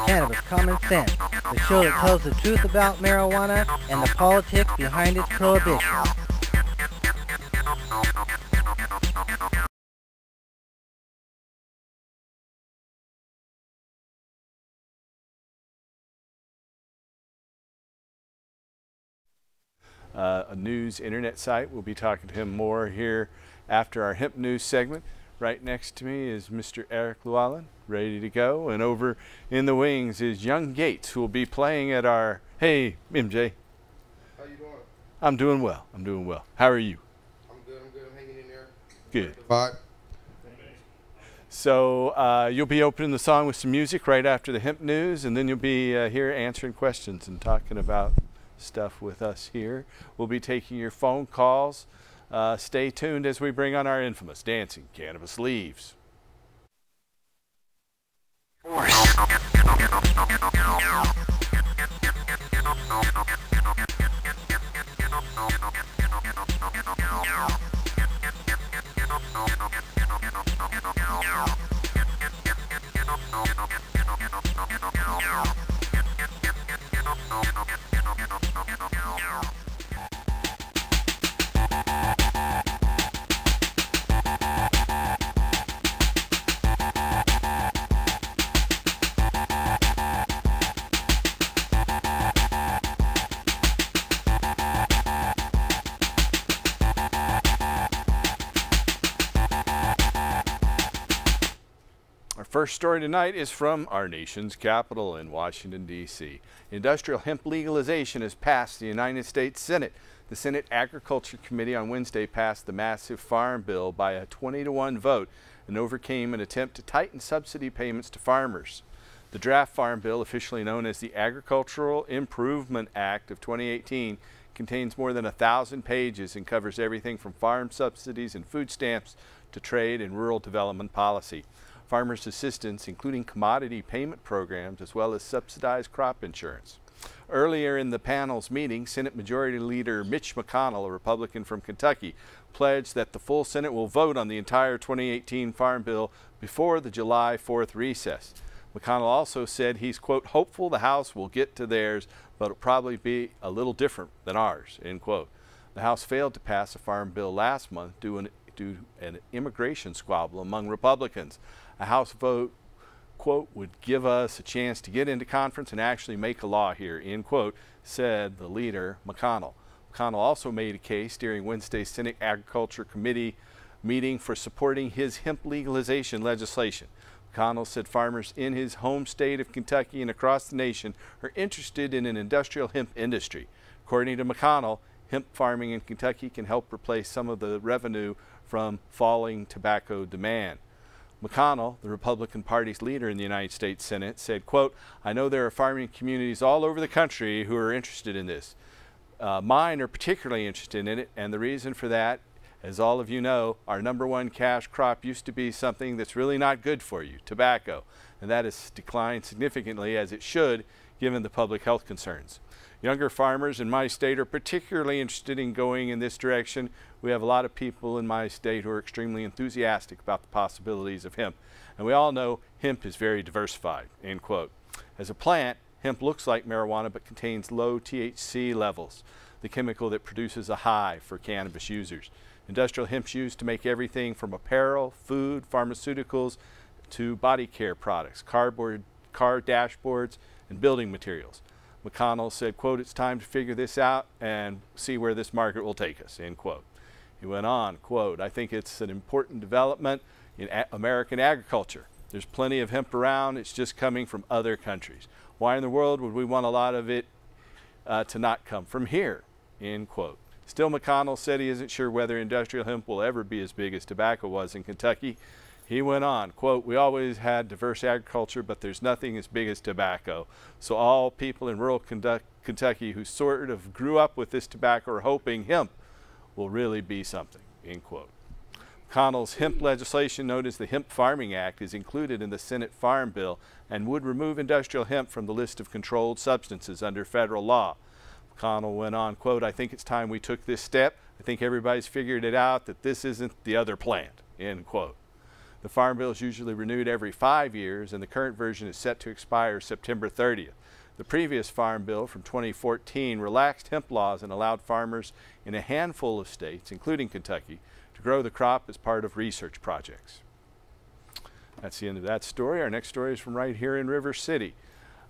Cannabis Common Sense, the show that tells the truth about marijuana and the politics behind its prohibition. A news internet site. We'll be talking to him more here after our hemp news segment. Right next to me is Mr. Eric Llewellyn, ready to go. And over in the wings is Young Gates, who will be playing at our, hey, MJ. How you doing? I'm doing well. I'm doing well. How are you? I'm good. I'm hanging in there. Good. Vibe. So you'll be opening the song with some music right after the hemp news, and then you'll be here answering questions and talking about stuff with us here. We'll be taking your phone calls. Stay tuned as we bring on our infamous Dancing Cannabis Leaves. First story tonight is from our nation's capital in Washington, D.C. Industrial hemp legalization has passed the United States Senate. The Senate Agriculture Committee on Wednesday passed the massive farm bill by a 20-to-1 vote and overcame an attempt to tighten subsidy payments to farmers. The draft farm bill, officially known as the Agricultural Improvement Act of 2018, contains more than 1,000 pages and covers everything from farm subsidies and food stamps to trade and rural development policy. Farmers' assistance, including commodity payment programs, as well as subsidized crop insurance. Earlier in the panel's meeting, Senate Majority Leader Mitch McConnell, a Republican from Kentucky, pledged that the full Senate will vote on the entire 2018 Farm Bill before the July 4th recess. McConnell also said he's, quote, hopeful the House will get to theirs, but it'll probably be a little different than ours, end quote. The House failed to pass a farm bill last month due to an immigration squabble among Republicans. A House vote, quote, would give us a chance to get into conference and actually make a law here, end quote, said the leader, McConnell. McConnell also made a case during Wednesday's Senate Agriculture Committee meeting for supporting his hemp legalization legislation. McConnell said farmers in his home state of Kentucky and across the nation are interested in an industrial hemp industry. According to McConnell, hemp farming in Kentucky can help replace some of the revenue from falling tobacco demand. McConnell, the Republican Party's leader in the United States Senate, said, quote, I know there are farming communities all over the country who are interested in this. Mine are particularly interested in it, and the reason for that, as all of you know, our #1 cash crop used to be something that's really not good for you, tobacco, and that has declined significantly, as it should, given the public health concerns. Younger farmers in my state are particularly interested in going in this direction. We have a lot of people in my state who are extremely enthusiastic about the possibilities of hemp. And we all know hemp is very diversified, end quote. As a plant, hemp looks like marijuana but contains low THC levels, the chemical that produces a high for cannabis users. Industrial hemp is used to make everything from apparel, food, pharmaceuticals, to body care products, car dashboards, and building materials. McConnell said, quote, it's time to figure this out and see where this market will take us, end quote. He went on, quote, I think it's an important development in American agriculture. There's plenty of hemp around, it's just coming from other countries. Why in the world would we want a lot of it to not come from here, end quote. Still, McConnell said he isn't sure whether industrial hemp will ever be as big as tobacco was in Kentucky. He went on, quote, we always had diverse agriculture, but there's nothing as big as tobacco. So all people in rural Kentucky who sort of grew up with this tobacco are hoping hemp will really be something, end quote. McConnell's hemp legislation, known as the Hemp Farming Act, is included in the Senate Farm Bill and would remove industrial hemp from the list of controlled substances under federal law. McConnell went on, quote, I think it's time we took this step. I think everybody's figured it out that this isn't the other plant, end quote. The Farm Bill is usually renewed every 5 years, and the current version is set to expire September 30th. The previous Farm Bill from 2014 relaxed hemp laws and allowed farmers in a handful of states, including Kentucky, to grow the crop as part of research projects. That's the end of that story. Our next story is from right here in River City,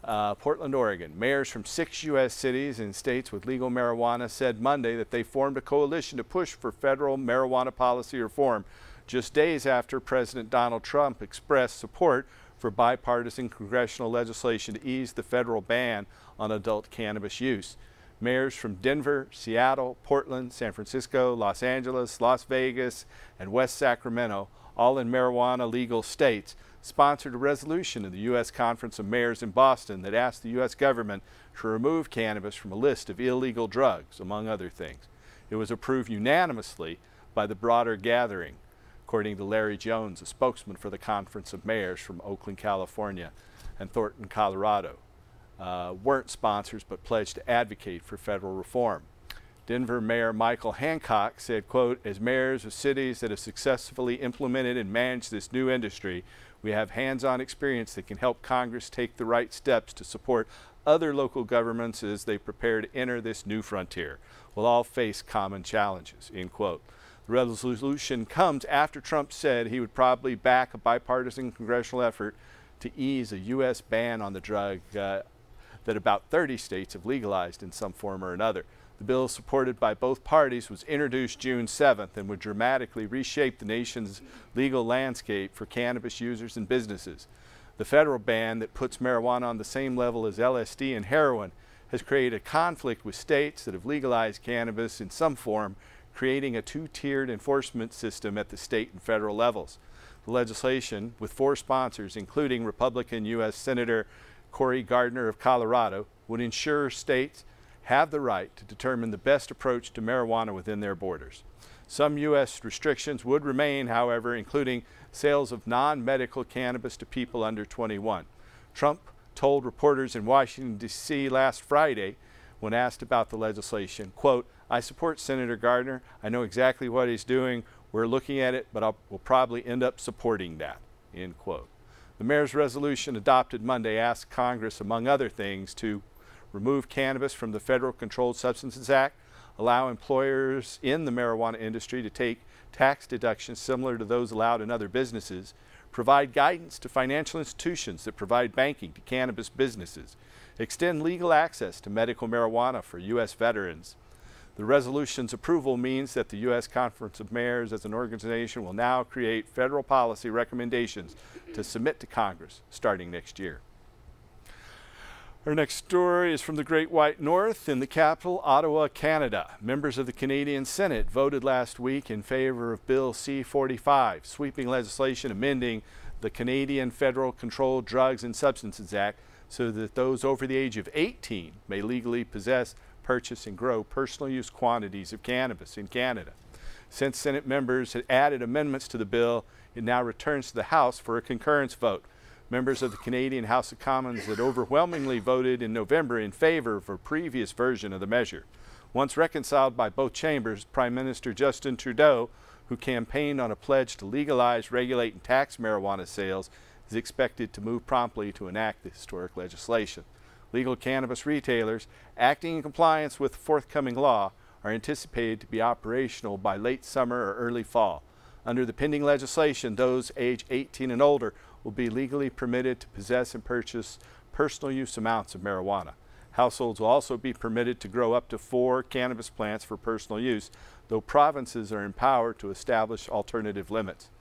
Portland, Oregon. Mayors from 6 U.S. cities and states with legal marijuana said Monday that they formed a coalition to push for federal marijuana policy reform just days after President Donald Trump expressed support for bipartisan congressional legislation to ease the federal ban on adult cannabis use. Mayors from Denver, Seattle, Portland, San Francisco, Los Angeles, Las Vegas, and West Sacramento, all in marijuana legal states, sponsored a resolution of the U.S. Conference of Mayors in Boston that asked the U.S. government to remove cannabis from a list of illegal drugs, among other things. It was approved unanimously by the broader gathering, according to Larry Jones, a spokesman for the Conference of Mayors from Oakland, California, and Thornton, Colorado. Weren't sponsors but pledged to advocate for federal reform. Denver Mayor Michael Hancock said, quote, "As mayors of cities that have successfully implemented and managed this new industry, we have hands-on experience that can help Congress take the right steps to support other local governments as they prepare to enter this new frontier. We'll all face common challenges," end quote. The resolution comes after Trump said he would probably back a bipartisan congressional effort to ease a U.S. ban on the drug that about 30 states have legalized in some form or another. The bill, supported by both parties, was introduced June 7th and would dramatically reshape the nation's legal landscape for cannabis users and businesses. The federal ban that puts marijuana on the same level as LSD and heroin has created a conflict with states that have legalized cannabis in some form, creating a two-tiered enforcement system at the state and federal levels. The legislation, with 4 sponsors, including Republican U.S. Senator Cory Gardner of Colorado, would ensure states have the right to determine the best approach to marijuana within their borders. Some U.S. restrictions would remain, however, including sales of non-medical cannabis to people under 21. Trump told reporters in Washington, D.C. last Friday, when asked about the legislation, quote, "I support Senator Gardner. I know exactly what he's doing. We're looking at it, but we'll probably end up supporting that," end quote. The mayor's resolution adopted Monday asked Congress, among other things, to remove cannabis from the Federal Controlled Substances Act, allow employers in the marijuana industry to take tax deductions similar to those allowed in other businesses, provide guidance to financial institutions that provide banking to cannabis businesses, extend legal access to medical marijuana for U.S. veterans. The resolution's approval means that the U.S. Conference of Mayors as an organization will now create federal policy recommendations to submit to Congress starting next year. Our next story is from the Great White North in the capital, Ottawa, Canada. Members of the Canadian Senate voted last week in favor of Bill C-45, sweeping legislation amending the Canadian Federal Controlled Drugs and Substances Act so that those over the age of 18 may legally possess, purchase, and grow personal use quantities of cannabis in Canada. Since Senate members had added amendments to the bill, it now returns to the House for a concurrence vote. Members of the Canadian House of Commons had overwhelmingly voted in November in favor of a previous version of the measure. Once reconciled by both chambers, Prime Minister Justin Trudeau, who campaigned on a pledge to legalize, regulate, and tax marijuana sales, is expected to move promptly to enact the historic legislation. Legal cannabis retailers acting in compliance with the forthcoming law are anticipated to be operational by late summer or early fall. Under the pending legislation, those age 18 and older will be legally permitted to possess and purchase personal use amounts of marijuana. Households will also be permitted to grow up to 4 cannabis plants for personal use, though provinces are empowered to establish alternative limits.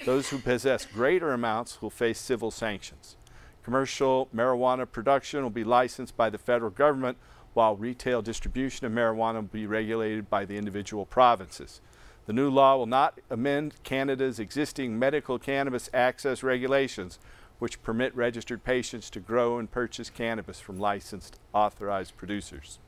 Those who possess greater amounts will face civil sanctions. Commercial marijuana production will be licensed by the federal government, while retail distribution of marijuana will be regulated by the individual provinces. The new law will not amend Canada's existing medical cannabis access regulations, which permit registered patients to grow and purchase cannabis from licensed, authorized producers.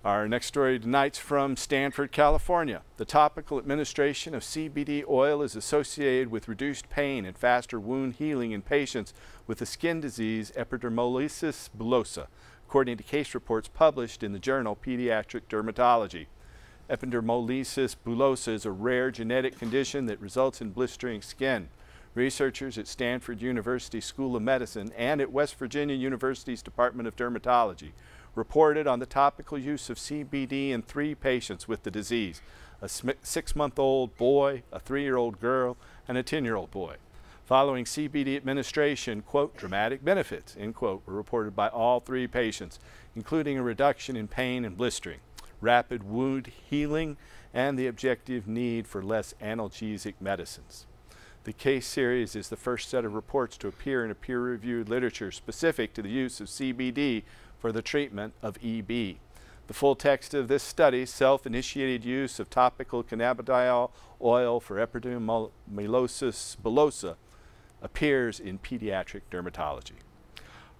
Our next story tonight's from Stanford, California. The topical administration of CBD oil is associated with reduced pain and faster wound healing in patients with the skin disease epidermolysis bullosa, according to case reports published in the journal Pediatric Dermatology. Epidermolysis bullosa is a rare genetic condition that results in blistering skin. Researchers at Stanford University School of Medicine and at West Virginia University's Department of Dermatology reported on the topical use of CBD in 3 patients with the disease: a 6-month-old boy, a 3-year-old girl, and a 10-year-old boy. Following CBD administration, quote, dramatic benefits, end quote, were reported by all 3 patients, including a reduction in pain and blistering, rapid wound healing, and the objective need for less analgesic medicines. The case series is the first set of reports to appear in a peer-reviewed literature specific to the use of CBD for the treatment of EB. The full text of this study, Self-Initiated Use of Topical Cannabidiol Oil for Epidermolysis Bullosa, appears in Pediatric Dermatology.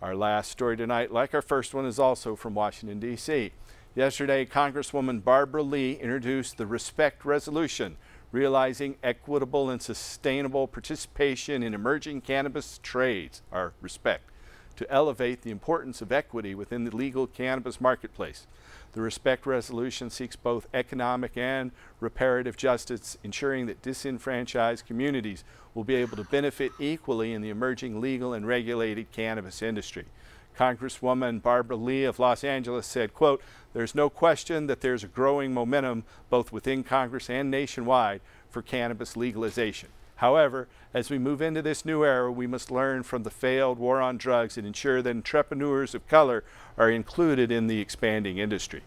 Our last story tonight, like our first one, is also from Washington, D.C. Yesterday, Congresswoman Barbara Lee introduced the Respect Resolution, realizing equitable and sustainable participation in emerging cannabis trades, our RESPECT, to elevate the importance of equity within the legal cannabis marketplace. The RESPECT resolution seeks both economic and reparative justice, ensuring that disenfranchised communities will be able to benefit equally in the emerging legal and regulated cannabis industry. Congresswoman Barbara Lee of Los Angeles said, quote, "There's no question that there's a growing momentum both within Congress and nationwide for cannabis legalization. However, as we move into this new era, we must learn from the failed war on drugs and ensure that entrepreneurs of color are included in the expanding industry.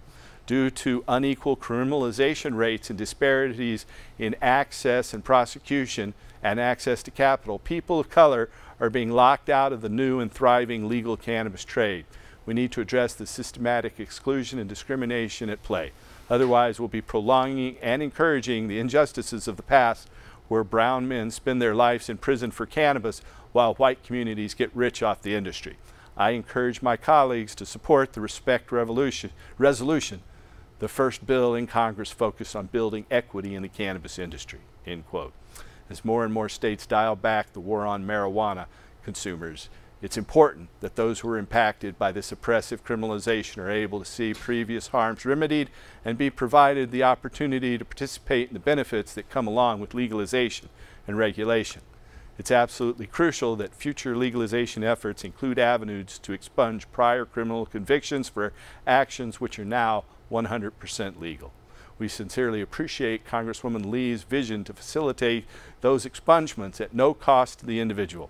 Due to unequal criminalization rates and disparities in access and prosecution and access to capital, people of color are being locked out of the new and thriving legal cannabis trade. We need to address the systematic exclusion and discrimination at play. Otherwise, we'll be prolonging and encouraging the injustices of the past, where brown men spend their lives in prison for cannabis while white communities get rich off the industry. I encourage my colleagues to support the Respect Resolution, the first bill in Congress focused on building equity in the cannabis industry," end quote. As more and more states dial back the war on marijuana consumers, it's important that those who are impacted by this oppressive criminalization are able to see previous harms remedied and be provided the opportunity to participate in the benefits that come along with legalization and regulation. It's absolutely crucial that future legalization efforts include avenues to expunge prior criminal convictions for actions which are now 100% legal. We sincerely appreciate Congresswoman Lee's vision to facilitate those expungements at no cost to the individual.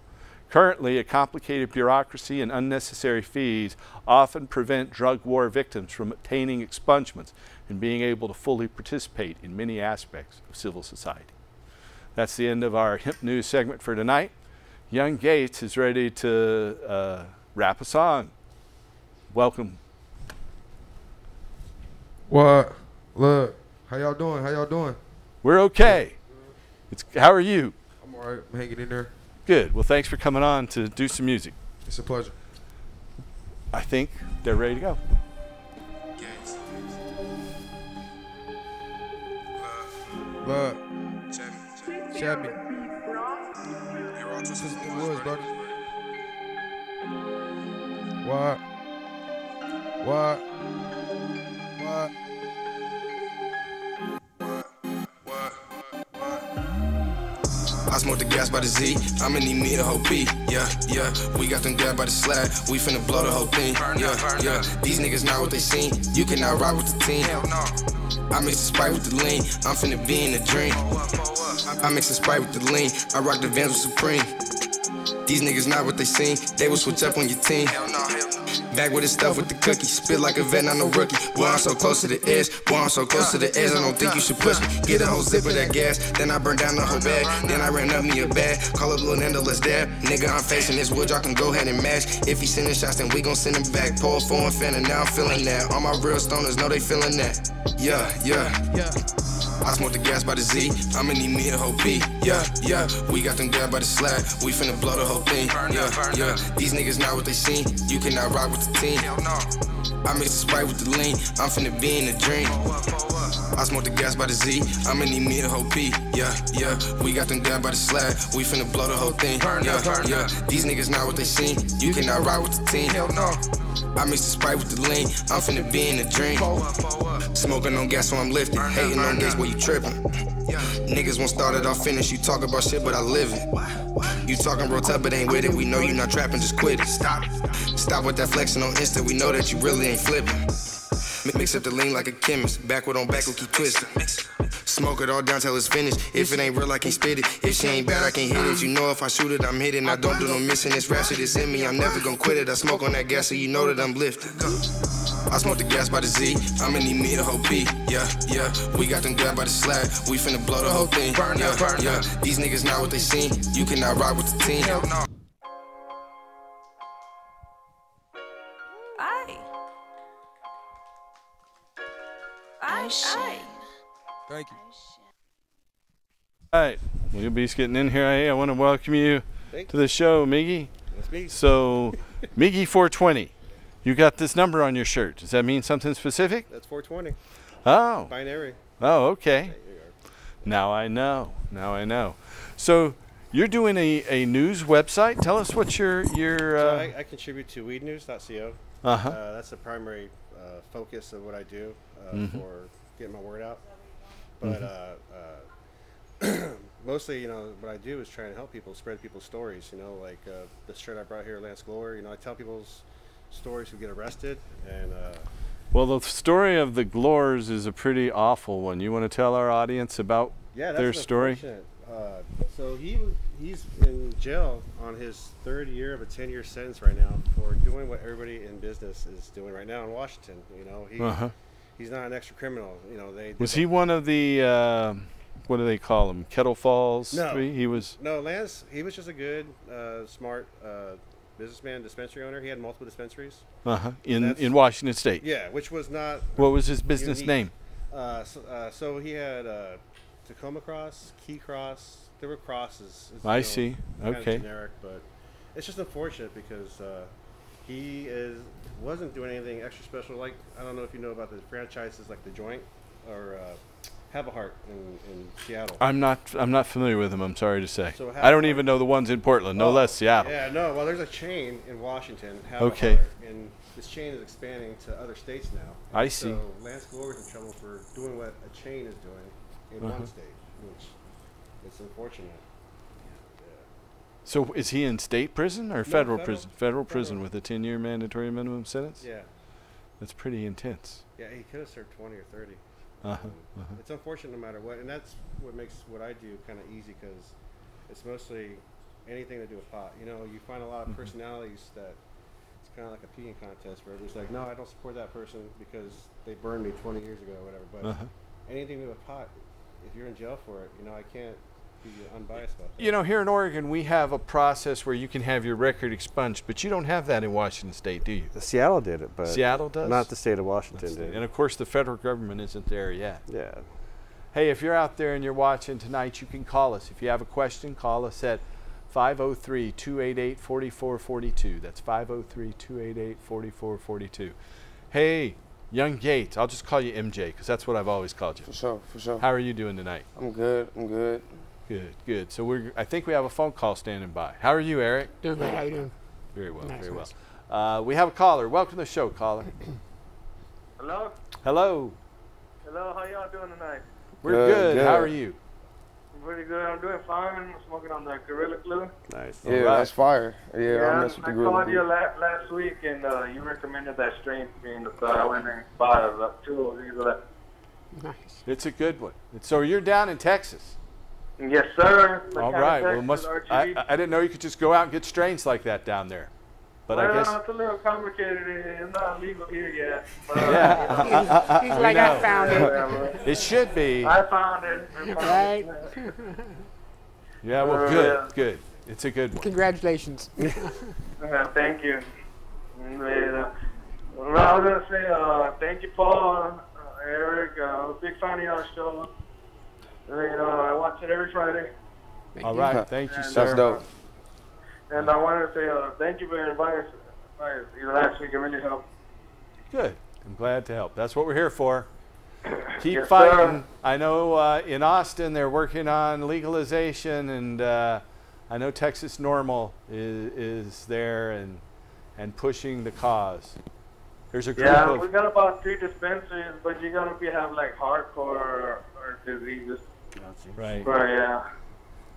Currently, a complicated bureaucracy and unnecessary fees often prevent drug war victims from obtaining expungements and being able to fully participate in many aspects of civil society. That's the end of our Hemp News segment for tonight. Young Gates is ready to rap a song. Welcome. What? Look, how y'all doing? How y'all doing? We're okay. How are you? I'm all right. I'm hanging in there. Good. Well, thanks for coming on to do some music. It's a pleasure. I think they're ready to go. Look. Chat me. This is the woods, brother. What? What? What? I smoke the gas by the Z, I'ma need me a whole P. Yeah, yeah, we got them gas by the slab, we finna blow the whole thing. Yeah, yeah, these niggas not what they seen, you cannot ride with the team. I mix the Sprite with the lean, I'm finna be in a dream. I mix the Sprite with the lean, I rock the Vans with Supreme. These niggas not what they seen, they will switch up on your team. Back with his stuff with the cookie, spit like a vet, not no rookie. Boy, I'm so close to the edge, boy, I'm so close to the edge, I don't think you should push me. Get a whole zip of that gas, then I burn down the whole bag. Then I ran up me a bag, call up Lil Nando, let's dab. Nigga, I'm facing this wood, y'all can go ahead and match. If he sending shots, then we gon' send him back. Pour a 4 and fan, and now I'm feeling that. All my real stoners know they feeling that. Yeah, yeah, yeah. I smoke the gas by the Z, I'ma need me a whole P. Yeah, yeah, we got them down by the slab, we finna blow the whole thing. Yeah, yeah, these niggas not what they seen, you cannot rock with the team. I mix the Sprite with the lean, I'm finna be in a dream. I smoke the gas by the Z, I'ma need me a whole P. Yeah, yeah, we got them down by the slab, we finna blow the whole thing. Yeah, yeah, these niggas not what they seen, you cannot rock with the team. I mix the Sprite with the lean, I'm finna be in a dream. Smoking on gas so I'm lifting, hating on gas boy you tripping. Niggas won't start it off finish, you talk about shit but I live it. You talking real tough but ain't with it, we know you not trapping, just quit it. Stop with that flexing on Insta, we know that you really ain't flipping. Mix up the lean like a chemist, backward on back we keep twisting. Smoke it all down till it's finished, if it ain't real I can't spit it. If she ain't bad I can't hit it, you know if I shoot it I'm hitting. I don't do no missing, this rap shit is in me, I'm never gonna quit it. I smoke on that gas so you know that I'm lifted. I smoke the gas by the Z, I'ma need me a whole P. Yeah, yeah, we got them down by the slab, we finna blow the whole thing. Yeah, yeah, these niggas not what they seen, you cannot rock with the team. Thank you. All right, well, Beast getting in here. Hey, I want to welcome you to the show, Miggy. That's me. So, Miggy 420, you got this number on your shirt. Does that mean something specific? That's 420. Oh. Binary. Oh, okay. Hey, here you are. Now I know. Now I know. So, you're doing a news website. Tell us what your So I contribute to weednews.co. Uh-huh. That's the primary focus of what I do for getting my word out. But mostly, you know, what I do is try and help people, spread people's stories. You know, like the shirt I brought here, Lance Glory. You know, I tell people's stories who get arrested. And well, the story of the Glores is a pretty awful one. You want to tell our audience about their story? So he's in jail on his 3rd year of a 10-year sentence right now for doing what everybody in business is doing right now in Washington. You know, he's not an extra criminal. You know, was he one of the what do they call them? Kettle Falls? No, he was. No, Lance. He was just a good, smart businessman, dispensary owner. He had multiple dispensaries. In Washington State. Yeah, which was not. What was his business name? So he had Tacoma Cross, Key Cross. There were crosses. I see. Kind Okay. of generic, but it's just unfortunate because he wasn't doing anything extra special. Like, I don't know if you know about the franchises like The Joint or Have a Heart in Seattle. I'm not familiar with them. I'm sorry to say. So I don't even know the ones in Portland. No less Seattle. Yeah, no. Well, there's a chain in Washington. Have Okay. a Heart, and this chain is expanding to other states now. I see. So Lance Glory's in trouble for doing what a chain is doing in one state, which it's unfortunate. So is he in state prison or federal prison? Federal prison Federal. with a 10-year mandatory minimum sentence? Yeah. That's pretty intense. Yeah, he could have served 20 or 30. It's unfortunate no matter what, and that's what makes what I do kind of easy because it's mostly anything to do with pot. You know, you find a lot of personalities that it's kind of like a peeing contest where everybody's like, no, I don't support that person because they burned me 20 years ago or whatever. But anything to do with pot, if you're in jail for it, you know, I can't be unbiased about that. You know, here in Oregon, we have a process where you can have your record expunged, but you don't have that in Washington State, do you? Seattle did it, but Seattle does? not the state of Washington did. And of course, the federal government isn't there yet. Yeah. Hey, if you're out there and you're watching tonight, you can call us. If you have a question, call us at 503-288-4442. That's 503-288-4442. Hey, Young Gates, I'll just call you MJ because that's what I've always called you. For sure, for sure. How are you doing tonight? I'm good, I'm good. Good, good. So I think we have a phone call standing by. How are you, Eric? Doing great. How you doing? Very well, Nice, very nice. well. We have a caller. Welcome to the show, caller. Hello? Hello. Hello, how y'all doing tonight? We're Good, good. How good. are you? Pretty good. I'm doing fine. I'm smoking on the Gorilla Glue. Nice. Yeah, right. that's fire. Yeah, I mess with the I Gorilla called you Glue. last week, and you recommended that strain to me, so I went and bought 2 of these. Nice. It's a good one. So you're down in Texas. Yes, sir. All right. Well, I didn't know you could just go out and get strains like that down there. But I guess it's a little complicated. It's not legal here yet. But, yeah, He's like, I found it. it should be. I found it. Right? Yeah. Well, good, good. It's a good one. Congratulations. Thank you. Well, I was going to say thank you, Paul, Eric. I'm a big fan of your show. I watch it every Friday. All right, thank you, And, sir. That's dope. And I wanted to say thank you for inviting us. Last week, it really helped. Good. I'm glad to help. That's what we're here for. Keep Yes, fighting. sir. I know in Austin they're working on legalization, and I know Texas Normal is there and pushing the cause. There's a group Yeah, of we got about 3 dispensaries, but you gotta have like hardcore or diseases. right. But yeah.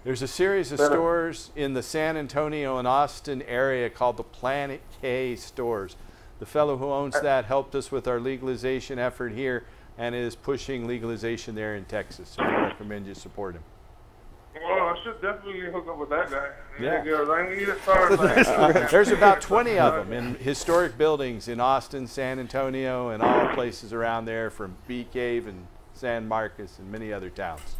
There's a series of stores in the San Antonio and Austin area called the Planet K stores. The fellow who owns that helped us with our legalization effort here and is pushing legalization there in Texas. So I recommend you support him. Well, I should definitely hook up with that guy. Yeah. Because I need to start like, There's about 20 of them in historic buildings in Austin, San Antonio, and all places around there, from Bee Cave and San Marcos and many other towns.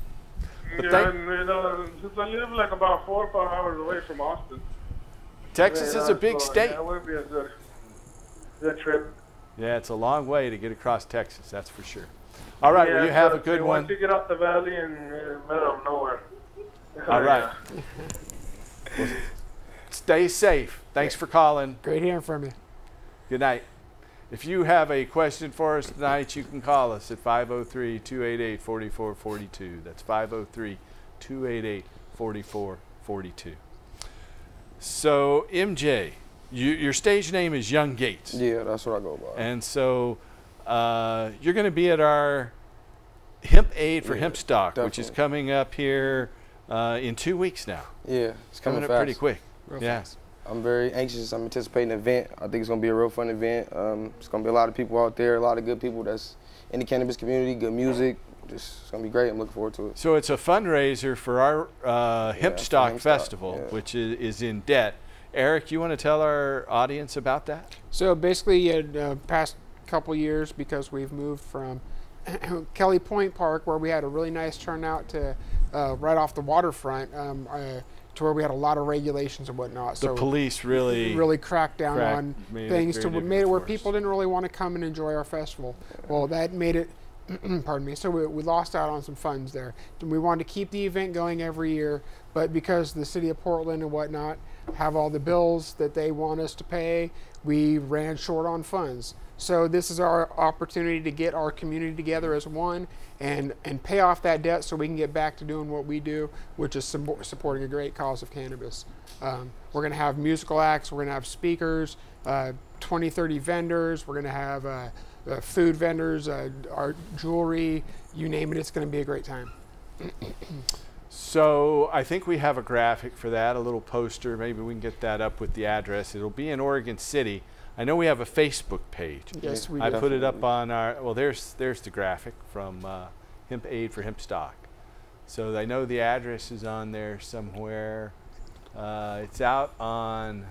But yeah, and, since I live like about 4 or 5 hours away from Austin. Texas is a big state. Yeah, it would be a good trip. Yeah, it's a long way to get across Texas, that's for sure. All right, well, you have a good one. Once you get off the valley and middle of nowhere. All right. Well, stay safe. Thanks for calling. Great hearing from you. Good night. If you have a question for us tonight, you can call us at 503-288-4442. That's 503-288-4442. So, MJ, your stage name is Young Gates. Yeah, that's what I go by. And so you're going to be at our Hemp Aid for Hemp Stock, which is coming up here in 2 weeks now. Yeah, it's coming up fast. pretty quick. Real Yeah. fast. I'm very anxious. I'm anticipating an event. I think it's going to be a real fun event. It's going to be a lot of people out there, a lot of good people that's in the cannabis community, good music. It's going to be great. I'm looking forward to it. So it's a fundraiser for our Hemp Stock Hemp Stock, Festival, yeah. which is in debt. Eric, you want to tell our audience about that? So basically, past couple years, because we've moved from Kelly Point Park, where we had a really nice turnout, to right off the waterfront, to where we had a lot of regulations and whatnot. The So police really cracked down on made it things very to made it where difficult for us. people didn't really want to come and enjoy our festival. Well, that made it. Pardon me. So we lost out on some funds there. We wanted to keep the event going every year, but because the city of Portland and whatnot have all the bills that they want us to pay, we ran short on funds. So this is our opportunity to get our community together as one and pay off that debt so we can get back to doing what we do, which is supporting a great cause of cannabis. We're going to have musical acts, we're going to have speakers, 20, 30 vendors, we're going to have food vendors, art, jewelry, you name it, it's going to be a great time. So I think we have a graphic for that, a little poster. Maybe we can get that up with the address. It'll be in Oregon City. I know we have a Facebook page. Yes, we I do. put it up on our, well, there's the graphic from Hemp Aid for Hemp Stock. So I know the address is on there somewhere. It's out on,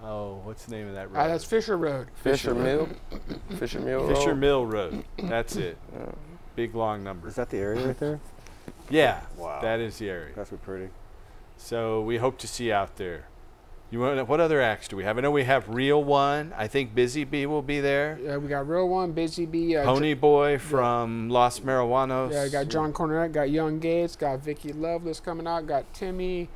oh, what's the name of that road? That's Fisher Road. Fisher Mill. Fisher Mill Road. Fisher Mill Road. That's it. Big long number. Is that the area right there? Yeah, Wow. that is the area. That's pretty. So we hope to see you out there. You want, what other acts do we have? I know we have Real One. I think Busy Bee will be there. We got Real One, Busy Bee, Pony Boy from Los Marijuanos. Yeah, got John Cornette, got Young Gates, got Vicky Loveless coming out, got Timmy.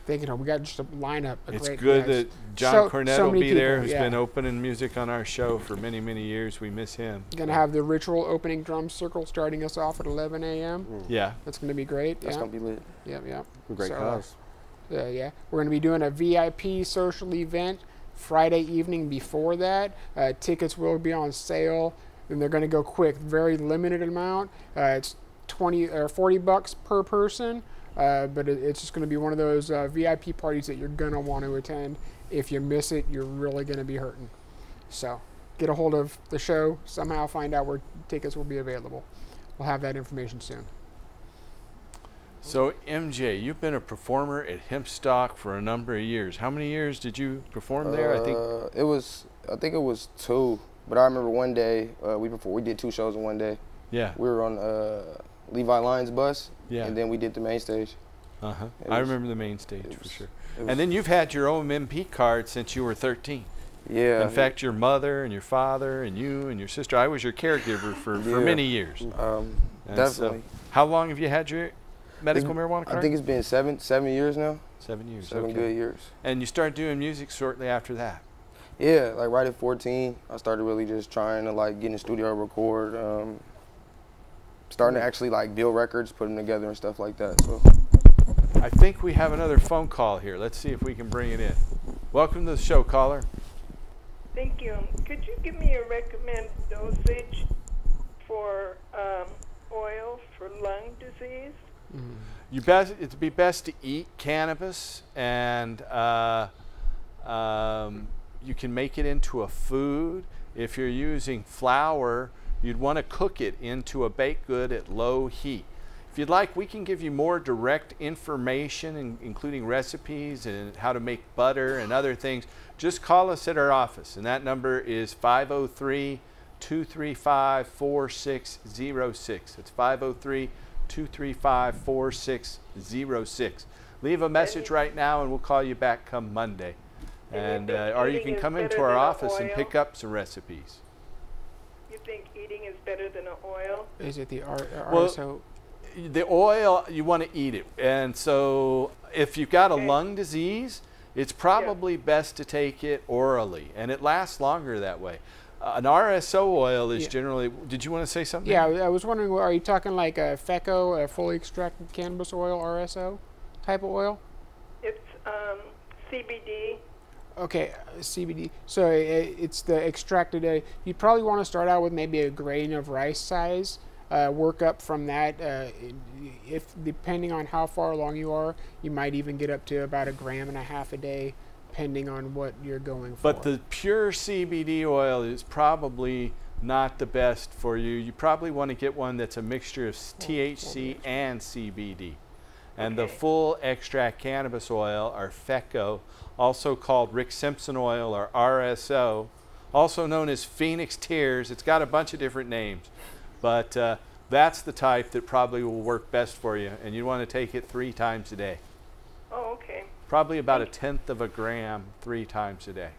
Thinking we got just a lineup. It's great good guys. that John Cornette so will many be there, people, who's yeah. been opening music on our show for many, many years. We miss him. Gonna have the ritual opening drum circle starting us off at 11 a.m. Yeah. That's gonna be great. That's yeah. going to be lit. Yep, yep. Great So, cause. yeah, we're going to be doing a VIP social event Friday evening before that. Tickets will be on sale, and they're going to go quick. Very limited amount. It's 20 or 40 bucks per person, but it's just going to be one of those VIP parties that you're going to want to attend. If you miss it, you're really going to be hurting. So get a hold of the show, somehow find out where tickets will be available. We'll have that information soon. So MJ, you've been a performer at Hemp Stock for a number of years. How many years did you perform there? I think it was 2, but I remember one day we did 2 shows in one day. Yeah. We were on Levi Lyons' bus, Yeah. and then we did the main stage. I remember the main stage for sure. And then you've had your own MP card since you were 13. Yeah. In fact, your mother and your father and you and your sister, I was your caregiver for many years. Definitely. So, how long have you had your medical marijuana card? I think it's been seven years now. 7 years. 7 good years. And you started doing music shortly after that? Yeah, like right at 14, I started really just trying to like get in the studio, record, starting to actually like build records, put them together and stuff like that. So I think we have another phone call here. Let's see if we can bring it in. Welcome to the show, caller. Thank you. Could you give me a recommended dosage for oil for lung disease? It'd be best to eat cannabis, and you can make it into a food. If you're using flour, you'd want to cook it into a baked good at low heat. If you'd like, we can give you more direct information, including recipes and how to make butter and other things. Just call us at our office, and that number is 503-235-4606. It's 503-235-4606. Leave a message right now, and we'll call you back come Monday. Or you can come into our office and pick up some recipes. You think eating is better than an oil? Is it the RSO? Well, the oil, you want to eat it. And so if you've got a lung disease, it's probably best to take it orally. And it lasts longer that way. An RSO oil is generally, did you want to say something? Yeah, I was wondering, are you talking like a FECO, a fully extracted cannabis oil, RSO type of oil? It's CBD. Okay, CBD. So it's the extracted. You'd probably want to start out with maybe a grain of rice size. Work up from that. If depending on how far along you are, you might even get up to about 1.5 grams a day, depending on what you're going for. But the pure CBD oil is probably not the best for you. You probably want to get one that's a mixture of THC and CBD. And the full extract cannabis oil, or FECO, also called Rick Simpson oil, or RSO, also known as Phoenix Tears. It's got a bunch of different names, but that's the type that probably will work best for you, and you want to take it 3 times a day. Oh, okay. Probably about 1/10 of a gram 3 times a day.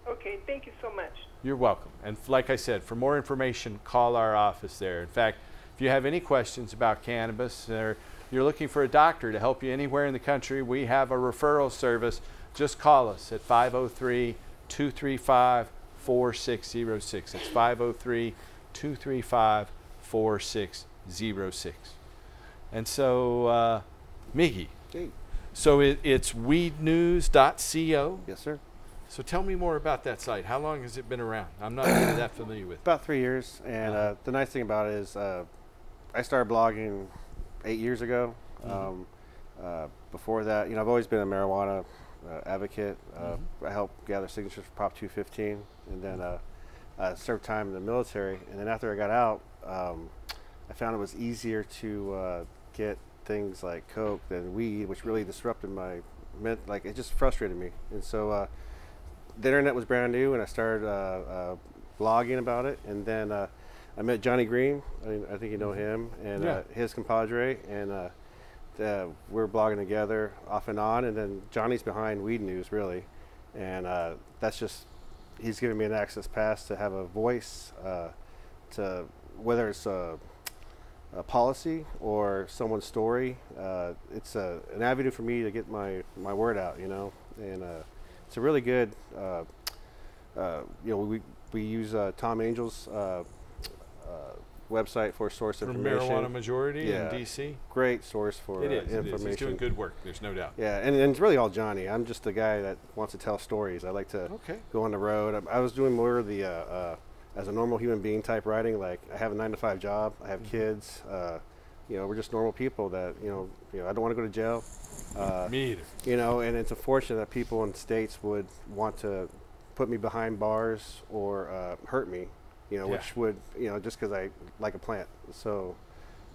Okay, thank you so much. You're welcome. And like I said, for more information, call our office there. In fact, if you have any questions about cannabis, or you're looking for a doctor to help you anywhere in the country, we have a referral service. Just call us at 503-235-4606. It's 503-235-4606. And so, Miggy, so it's weednews.co? Yes, sir. So tell me more about that site. How long has it been around? I'm not really that familiar with it. About 3 years. And the nice thing about it is I started blogging 8 years ago. Before that, I've always been a marijuana advocate. I helped gather signatures for Prop 215, and then I served time in the military. And then after I got out, I found it was easier to get things like coke than weed, which really disrupted it just frustrated me. And so the internet was brand new, and I started blogging about it. And then I met Johnny Green. I think you know him, and his compadre, and we're blogging together off and on. And then Johnny's behind Weed News, really, and he's given me an access pass to have a voice to whether it's a policy or someone's story. It's an avenue for me to get my word out, and it's a really good. We use Tom Angel's website for source information. Marijuana Majority in D.C. Great source for information. It is. He's doing good work. There's no doubt. Yeah, and it's really all Johnny. I'm just the guy that wants to tell stories. I like to go on the road. I was doing more of the as a normal human being type writing. Like, I have a 9-to-5 job. I have kids. We're just normal people that I don't want to go to jail. Me either. And it's unfortunate that people in states would want to put me behind bars or hurt me. Which would, just because I like a plant. So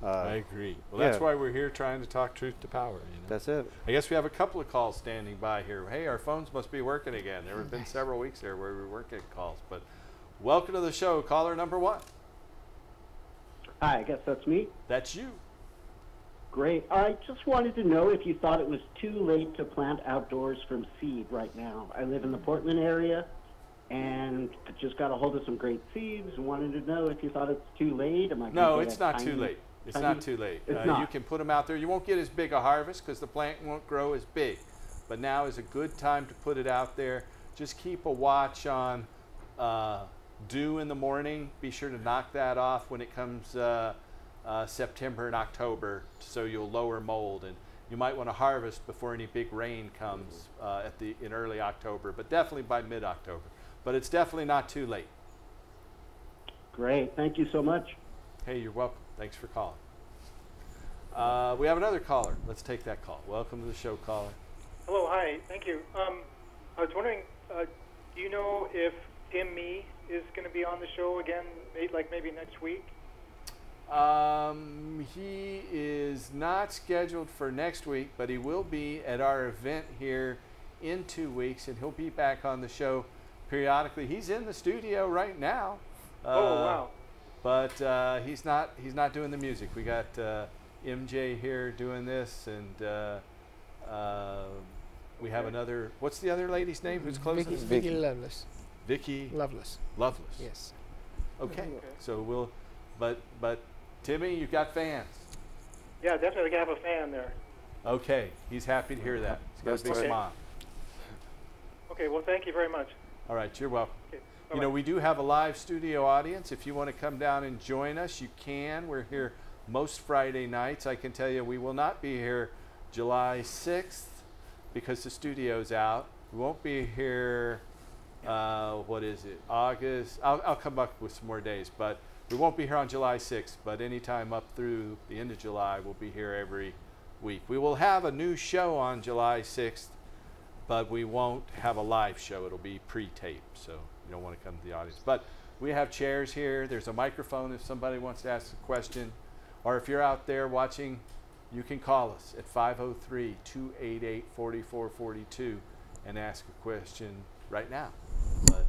I agree. Well, that's why we're here trying to talk truth to power. That's it. I guess we have a couple of calls standing by here. Hey, our phones must be working again. There have been several weeks there where we weren't getting calls. But welcome to the show, caller number 1. Hi, I guess that's me. That's you. Great. I just wanted to know if you thought it was too late to plant outdoors from seed right now. I live in the Portland area, and just got a hold of some great seeds. Wanted to know if you thought it's too late. Am I No, it's not too late. It's not too late. It's You can put them out there. You won't get as big a harvest because the plant won't grow as big. But now is a good time to put it out there. Just keep a watch on dew in the morning. Be sure to knock that off when it comes September and October, so you'll lower mold. And you might want to harvest before any big rain comes in early October, but definitely by mid-October. But it's definitely not too late. Great. Thank you so much. Hey, you're welcome. Thanks for calling. We have another caller. Let's take that call. Welcome to the show, caller. Hello, hi. Thank you. I was wondering, do you know if Tim Mee is going to be on the show again, maybe next week? He is not scheduled for next week, but he will be at our event here in 2 weeks, and he'll be back on the show periodically. He's in the studio right now. Oh, wow. But he's not doing the music. We got MJ here doing this, and we have another. What's the other lady's name who's closing? Vicky Loveless. Vicky Loveless. Loveless. Yes. Okay. So we'll, but Timmy, you've got fans. Yeah, definitely have a fan there. Okay, he's happy to hear that. He's got a big smile. Okay, well, thank you very much. All right, you're welcome. Okay, you know, we do have a live studio audience. If you want to come down and join us, you can. We're here most Friday nights. I can tell you we will not be here July 6th because the studio's out. We won't be here, what is it, August. I'll come up with some more days, but we won't be here on July 6th, but anytime up through the end of July, we'll be here every week. We will have a new show on July 6th, but we won't have a live show. It'll be pre-taped, so you don't want to come to the audience. But we have chairs here. There's a microphone if somebody wants to ask a question. Or if you're out there watching, you can call us at 503-288-4442 and ask a question right now. But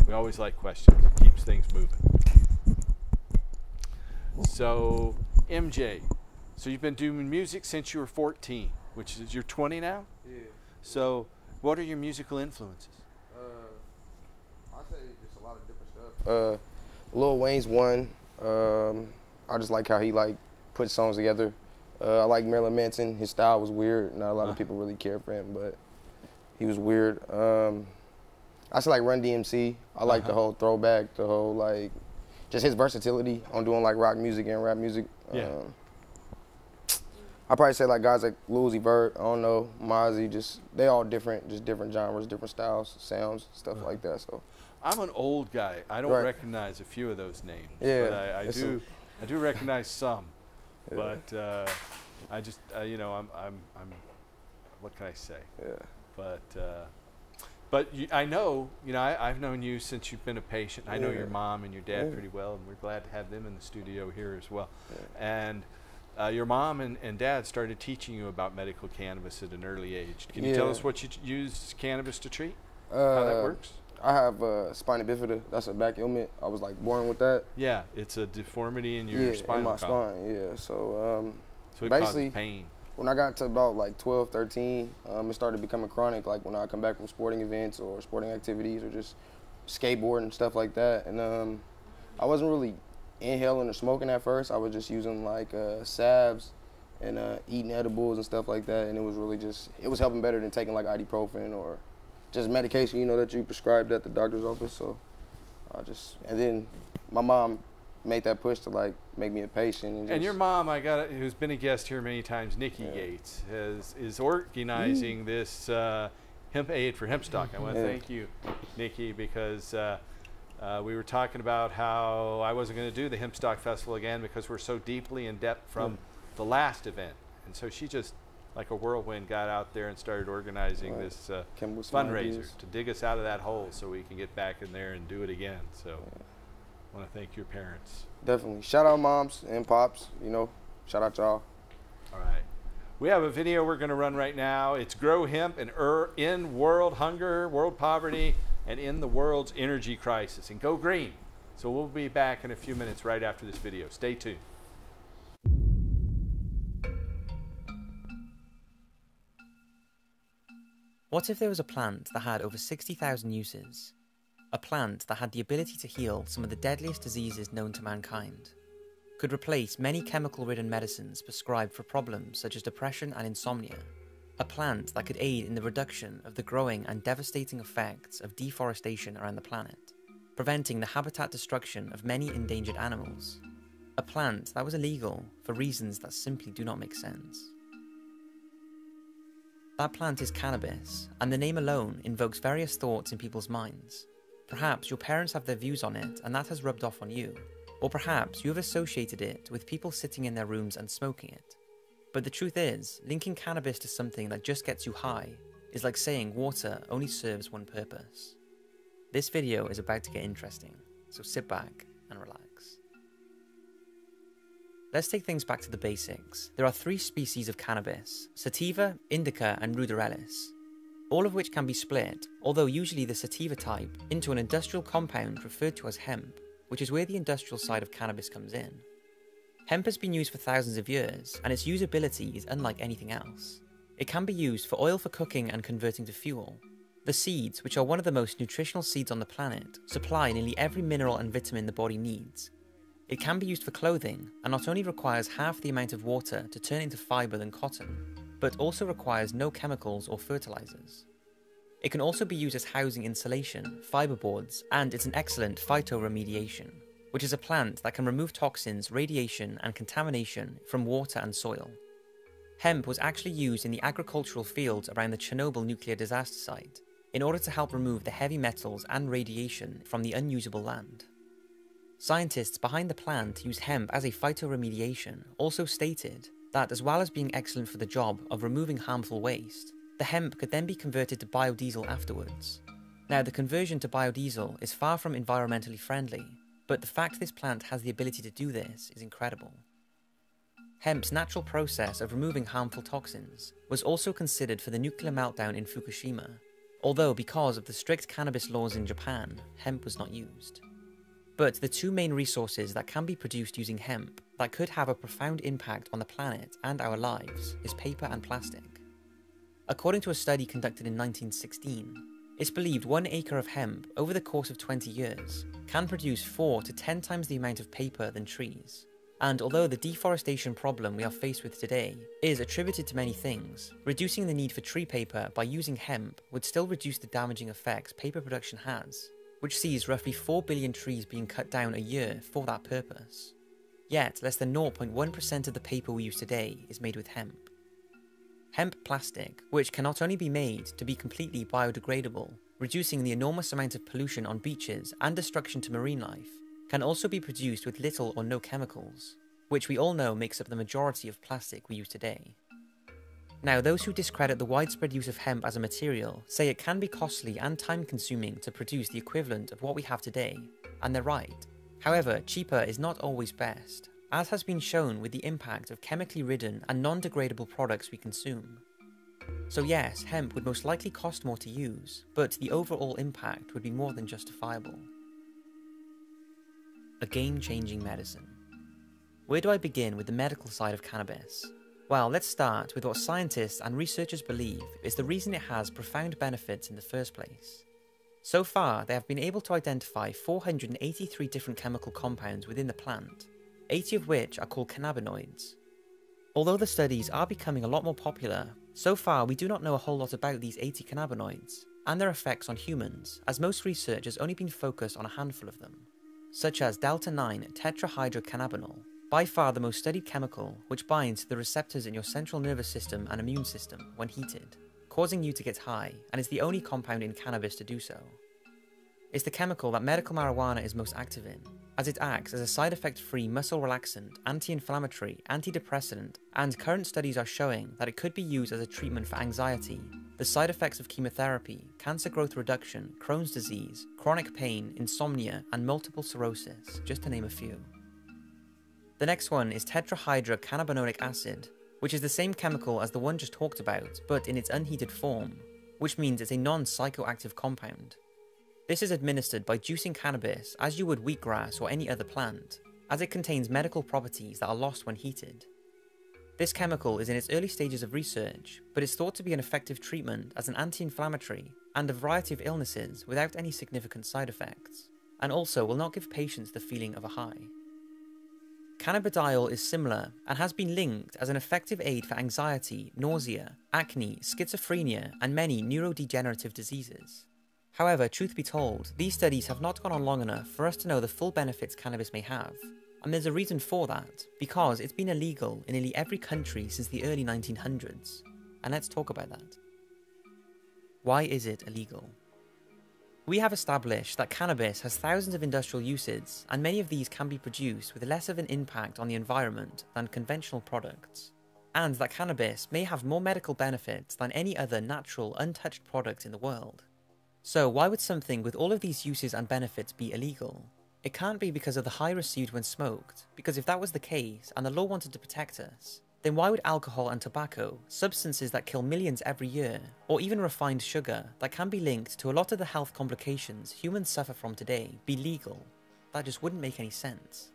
we always like questions. It keeps things moving. So, MJ, so you've been doing music since you were 14, which is, you're 20 now? Yeah. So, what are your musical influences? I'd say just a lot of different stuff. Lil Wayne's one. I just like how he put songs together. I like Marilyn Manson. His style was weird. Not a lot of people really care for him, but he was weird. I still like Run DMC. I like the whole throwback, the whole just his versatility on doing rock music and rap music. Yeah. I probably say guys like Lil Uzi Vert, I don't know, Mozzie, they all different, just different genres, different styles, sounds, stuff like that. So I'm an old guy. I don't recognize a few of those names. Yeah, but I do recognize some. Yeah. But I just you know, I'm what can I say? Yeah. But I know, you know, I've known you since you've been a patient. I know your mom and your dad pretty well, and we're glad to have them in the studio here as well. Yeah. And your mom and dad started teaching you about medical cannabis at an early age. Can you tell us what you use cannabis to treat? How that works? I have spina bifida. That's a back ailment. I was born with that. Yeah, it's a deformity in your spinal in my column. spine. Yeah, so so it basically causes pain. When I got to about 12, 13, it started becoming chronic. When I come back from sporting events or sporting activities or just skateboarding and stuff like that. And I wasn't really inhaling or smoking at first. I was just using salves and eating edibles and stuff like that. And it was really it was helping better than taking ibuprofen or just medication, you know, that you prescribed at the doctor's office. So and then my mom made that push to make me a patient. And your mom, who's been a guest here many times, Nikki Gates, is organizing this hemp aid for hemp stock. I want to thank you, Nikki, because we were talking about how I wasn't going to do the hemp stock festival again because we're so deeply in depth from the last event, and so she just like a whirlwind got out there and started organizing this fundraiser to dig us out of that hole so we can get back in there and do it again. So I want to thank your parents. Definitely. Shout out moms and pops, you know, shout out y'all. All right. We have a video we're going to run right now. It's Grow Hemp and End World Hunger, World Poverty, and in the world's energy crisis. And go green. So we'll be back in a few minutes right after this video. Stay tuned. What if there was a plant that had over 60,000 uses? a plant that had the ability to heal some of the deadliest diseases known to mankind, could replace many chemical-ridden medicines prescribed for problems such as depression and insomnia, a plant that could aid in the reduction of the growing and devastating effects of deforestation around the planet, preventing the habitat destruction of many endangered animals, a plant that was illegal for reasons that simply do not make sense. That plant is cannabis, and the name alone invokes various thoughts in people's minds. Perhaps your parents have their views on it and that has rubbed off on you, or perhaps you have associated it with people sitting in their rooms and smoking it. But the truth is, linking cannabis to something that just gets you high is like saying water only serves one purpose. This video is about to get interesting, so sit back and relax. Let's take things back to the basics. There are 3 species of cannabis: sativa, indica, and ruderalis, all of which can be split, although usually the sativa type, into an industrial compound referred to as hemp, which is where the industrial side of cannabis comes in. Hemp has been used for thousands of years, and its usability is unlike anything else. It can be used for oil for cooking and converting to fuel. The seeds, which are one of the most nutritional seeds on the planet, supply nearly every mineral and vitamin the body needs. It can be used for clothing, and not only requires half the amount of water to turn into fibre than cotton, but also requires no chemicals or fertilizers. It can also be used as housing insulation, fiberboards, and it's an excellent phytoremediation, which is a plant that can remove toxins, radiation, and contamination from water and soil. Hemp was actually used in the agricultural fields around the Chernobyl nuclear disaster site in order to help remove the heavy metals and radiation from the unusable land. Scientists behind the plan to use hemp as a phytoremediation also stated that, as well as being excellent for the job of removing harmful waste, the hemp could then be converted to biodiesel afterwards. Now, the conversion to biodiesel is far from environmentally friendly, but the fact this plant has the ability to do this is incredible. Hemp's natural process of removing harmful toxins was also considered for the nuclear meltdown in Fukushima, although because of the strict cannabis laws in Japan, hemp was not used. But the 2 main resources that can be produced using hemp that could have a profound impact on the planet and our lives is paper and plastic. According to a study conducted in 1916, it's believed 1 acre of hemp over the course of 20 years can produce 4 to 10 times the amount of paper than trees. And although the deforestation problem we are faced with today is attributed to many things, reducing the need for tree paper by using hemp would still reduce the damaging effects paper production has, which sees roughly 4 billion trees being cut down a year for that purpose. Yet, less than 0.1% of the paper we use today is made with hemp. Hemp plastic, which can not only be made to be completely biodegradable, reducing the enormous amount of pollution on beaches and destruction to marine life, can also be produced with little or no chemicals, which we all know makes up the majority of plastic we use today. Now, those who discredit the widespread use of hemp as a material say it can be costly and time-consuming to produce the equivalent of what we have today, and they're right. However, cheaper is not always best, as has been shown with the impact of chemically ridden and non-degradable products we consume. So yes, hemp would most likely cost more to use, but the overall impact would be more than justifiable. A game-changing medicine. Where do I begin with the medical side of cannabis? Well, let's start with what scientists and researchers believe is the reason it has profound benefits in the first place. So far, they have been able to identify 483 different chemical compounds within the plant, 80 of which are called cannabinoids. Although the studies are becoming a lot more popular, so far we do not know a whole lot about these 80 cannabinoids and their effects on humans, as most research has only been focused on a handful of them, such as delta-9 tetrahydrocannabinol, by far the most studied chemical, which binds to the receptors in your central nervous system and immune system when heated, causing you to get high, and is the only compound in cannabis to do so. It's the chemical that medical marijuana is most active in, as it acts as a side effect-free muscle relaxant, anti-inflammatory, antidepressant, and current studies are showing that it could be used as a treatment for anxiety, the side effects of chemotherapy, cancer growth reduction, Crohn's disease, chronic pain, insomnia, and multiple sclerosis, just to name a few. The next one is tetrahydrocannabinolic acid, which is the same chemical as the one just talked about, but in its unheated form, which means it's a non-psychoactive compound. This is administered by juicing cannabis as you would wheatgrass or any other plant, as it contains medical properties that are lost when heated. This chemical is in its early stages of research, but is thought to be an effective treatment as an anti-inflammatory and a variety of illnesses without any significant side effects, and also will not give patients the feeling of a high. Cannabidiol is similar and has been linked as an effective aid for anxiety, nausea, acne, schizophrenia, and many neurodegenerative diseases. However, truth be told, these studies have not gone on long enough for us to know the full benefits cannabis may have. And there's a reason for that, because it's been illegal in nearly every country since the early 1900s. And let's talk about that. Why is it illegal? We have established that cannabis has thousands of industrial uses, and many of these can be produced with less of an impact on the environment than conventional products, and that cannabis may have more medical benefits than any other natural, untouched product in the world. So why would something with all of these uses and benefits be illegal? It can't be because of the high received when smoked, because if that was the case, and the law wanted to protect us, then why would alcohol and tobacco, substances that kill millions every year, or even refined sugar that can be linked to a lot of the health complications humans suffer from today, be legal? That just wouldn't make any sense.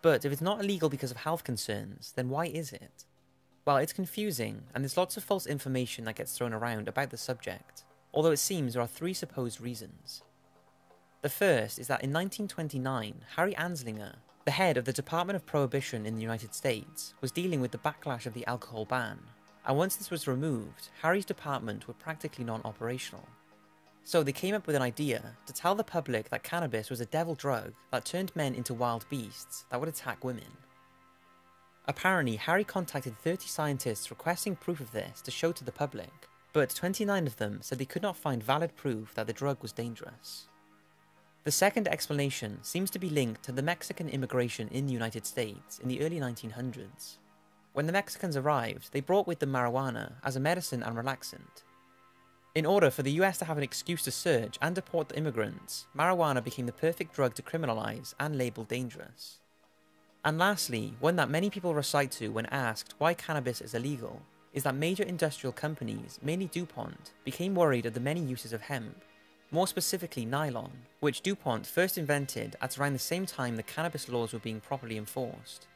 But if it's not illegal because of health concerns, then why is it? Well, it's confusing, and there's lots of false information that gets thrown around about the subject, although it seems there are three supposed reasons. The first is that in 1929, Harry Anslinger, the head of the Department of Prohibition in the United States, was dealing with the backlash of the alcohol ban, and once this was removed, Harry's department were practically non-operational. So they came up with an idea to tell the public that cannabis was a devil drug that turned men into wild beasts that would attack women. Apparently, Harry contacted 30 scientists requesting proof of this to show to the public, but 29 of them said they could not find valid proof that the drug was dangerous. The second explanation seems to be linked to the Mexican immigration in the United States in the early 1900s. When the Mexicans arrived, they brought with them marijuana as a medicine and relaxant. In order for the US to have an excuse to search and deport the immigrants, marijuana became the perfect drug to criminalize and label dangerous. And lastly, one that many people recite to when asked why cannabis is illegal, is that major industrial companies, mainly DuPont, became worried of the many uses of hemp, more specifically nylon, which DuPont first invented at around the same time the cannabis laws were being properly enforced.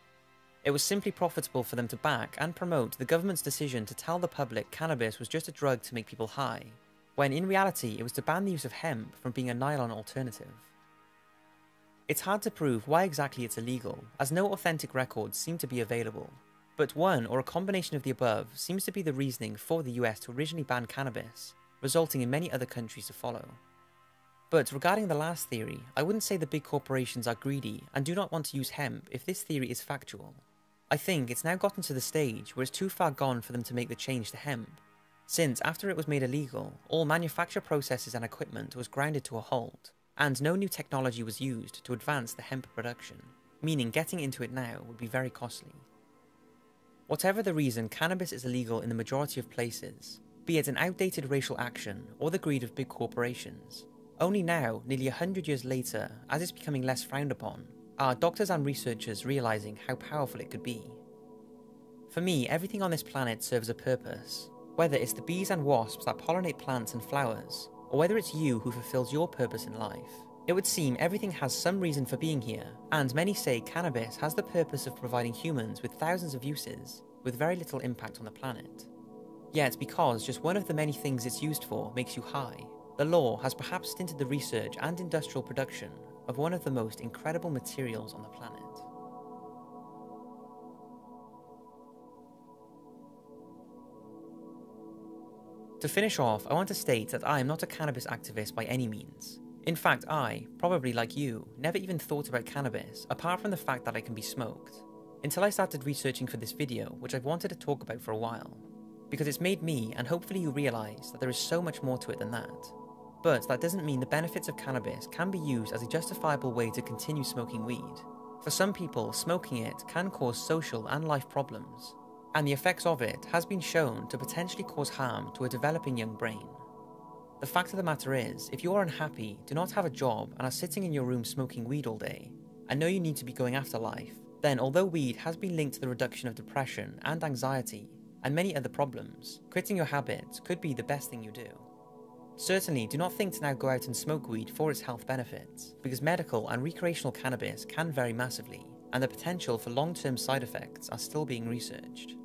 It was simply profitable for them to back and promote the government's decision to tell the public cannabis was just a drug to make people high, when in reality it was to ban the use of hemp from being a nylon alternative. It's hard to prove why exactly it's illegal, as no authentic records seem to be available, but one or a combination of the above seems to be the reasoning for the US to originally ban cannabis, resulting in many other countries to follow. But regarding the last theory, I wouldn't say the big corporations are greedy and do not want to use hemp if this theory is factual. I think it's now gotten to the stage where it's too far gone for them to make the change to hemp, since after it was made illegal, all manufacture processes and equipment was grounded to a halt, and no new technology was used to advance the hemp production, meaning getting into it now would be very costly. Whatever the reason, cannabis is illegal in the majority of places, be it an outdated racial action or the greed of big corporations. Only now, nearly 100 years later, as it's becoming less frowned upon, are doctors and researchers realizing how powerful it could be. For me, everything on this planet serves a purpose, whether it's the bees and wasps that pollinate plants and flowers, or whether it's you who fulfills your purpose in life. It would seem everything has some reason for being here, and many say cannabis has the purpose of providing humans with thousands of uses, with very little impact on the planet. Yet because just one of the many things it's used for makes you high, the law has perhaps stinted the research and industrial production of one of the most incredible materials on the planet. To finish off, I want to state that I am not a cannabis activist by any means. In fact, I, probably like you, never even thought about cannabis apart from the fact that it can be smoked, until I started researching for this video, which I've wanted to talk about for a while, because it's made me, and hopefully you realise, that there is so much more to it than that. But that doesn't mean the benefits of cannabis can be used as a justifiable way to continue smoking weed. For some people, smoking it can cause social and life problems, and the effects of it has been shown to potentially cause harm to a developing young brain. The fact of the matter is, if you are unhappy, do not have a job, and are sitting in your room smoking weed all day, and know you need to be going after life, then although weed has been linked to the reduction of depression and anxiety, and many other problems, quitting your habit could be the best thing you do. Certainly, do not think to now go out and smoke weed for its health benefits, because medical and recreational cannabis can vary massively, and the potential for long-term side effects are still being researched.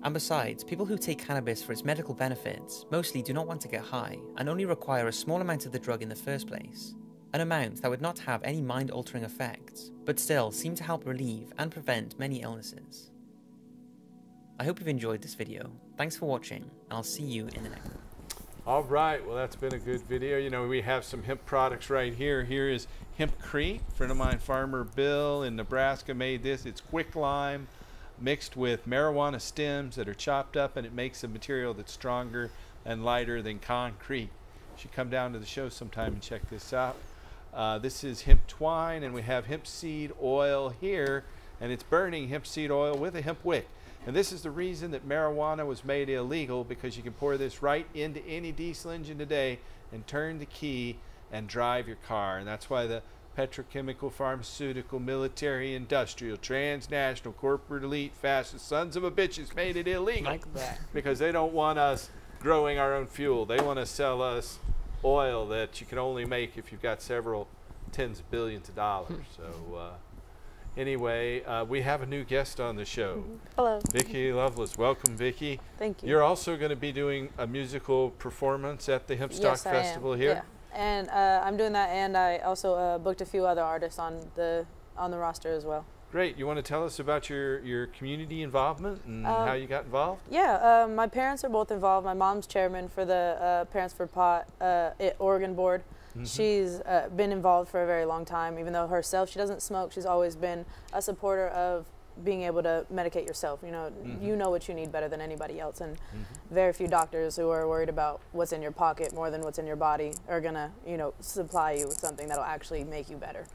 And besides, people who take cannabis for its medical benefits mostly do not want to get high and only require a small amount of the drug in the first place. An amount that would not have any mind-altering effects, but still seem to help relieve and prevent many illnesses. I hope you've enjoyed this video. Thanks for watching, and I'll see you in the next one. All right, well, that's been a good video. You know, we have some hemp products right here. Here is Hempcrete. A friend of mine, Farmer Bill in Nebraska, made this. It's quicklime mixed with marijuana stems that are chopped up, and it makes a material that's stronger and lighter than concrete. You should come down to the show sometime and check this out. This is hemp twine, and we have hemp seed oil here, and it's burning hemp seed oil with a hemp wick. And this is the reason that marijuana was made illegal, because you can pour this right into any diesel engine today and turn the key and drive your car. And that's why the petrochemical, pharmaceutical, military, industrial, transnational, corporate elite, fascist sons of a bitches made it illegal. Like that. Because they don't want us growing our own fuel. They want to sell us oil that you can only make if you've got several tens of billions of dollars. So anyway, we have a new guest on the show. Hello. Vicki Lovelace. Welcome, Vicki. Thank you. You're also going to be doing a musical performance at the Hempstock Festival here. Yeah. And I'm doing that, and I also booked a few other artists on the roster as well. Great. You want to tell us about your community involvement and how you got involved? Yeah, my parents are both involved. My mom's chairman for the Parents for Pot Oregon board. She's been involved for a very long time. Even though herself, she doesn't smoke, she's always been a supporter of being able to medicate yourself. You know, you know what you need better than anybody else, and very few doctors who are worried about what's in your pocket more than what's in your body are gonna, you know, supply you with something that'll actually make you better.